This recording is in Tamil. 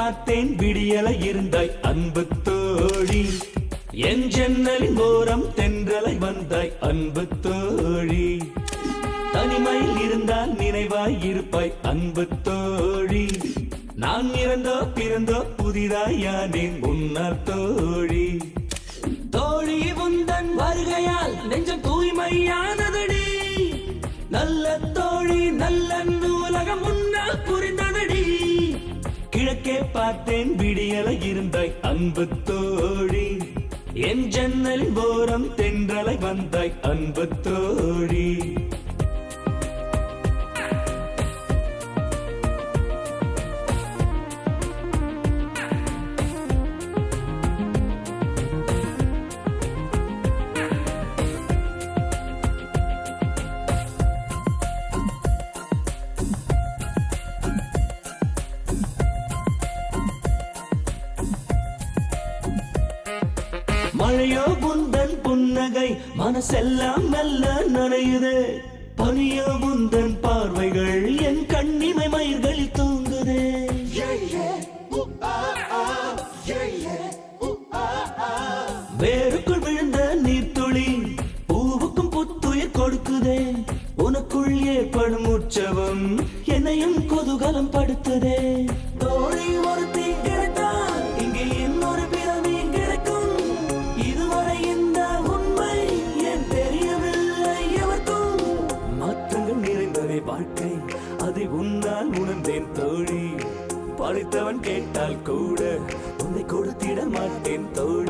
பார்த்தேன் விடியல இருந்தாய் அன்பு தோழி, என் ஜன்னலின் ஓரம் தென்றலை வந்தாய் அன்பு தோழி. தனிமையில் இருந்தால் நினைவாய் இருப்பாய் அன்பு தோழி, நான் இறந்தோ பிறந்தோ புதிதாயானேன் உன்னால் தோழி. தோழி உந்தன் வருகையால் நெஞ்சம் தூய்மையானதடி, நல்ல தோழி நல்ல உலகம் முன்னால் புரிந்ததடி. கிழக்கே பார்த்தேன் விடியல இருந்தாய் அன்பு தோழி, என் ஜன்னலின் ஓரம் தென்றலை வந்தாய் அன்பு தோழி. மழையோ புந்தன் புன்னகை மனசெல்லாம் நல்ல நனையுதே, பனியோ புந்தன் பார்வைகள் என் கண்ணிமை மயிர்களில் தூங்குதே. வேருக்குள் விழுந்த நீர்த்துளி பூவுக்கும் புத்துயிர் கொடுக்குதே, உனக்குள் ஏற்படும் உற்சவம் என்னையும் குதூகலம் படுத்துதே. தோழி ஒருத்தி கிடைத்தால் இங்கே இன்னொரு பிறவி கிடைக்கும், இதுவரை இந்த உண்மை ஏன் தெரியவில்லை எவர்க்கும். மாற்றங்கள் நிறைந்ததே வாழ்க்கை, அதை உன்னால் உணர்ந்தேன் தோழி. படித்தவன் கேட்டால் கூட உன்னை கொடுத்திட மாட்டேன் தோழி.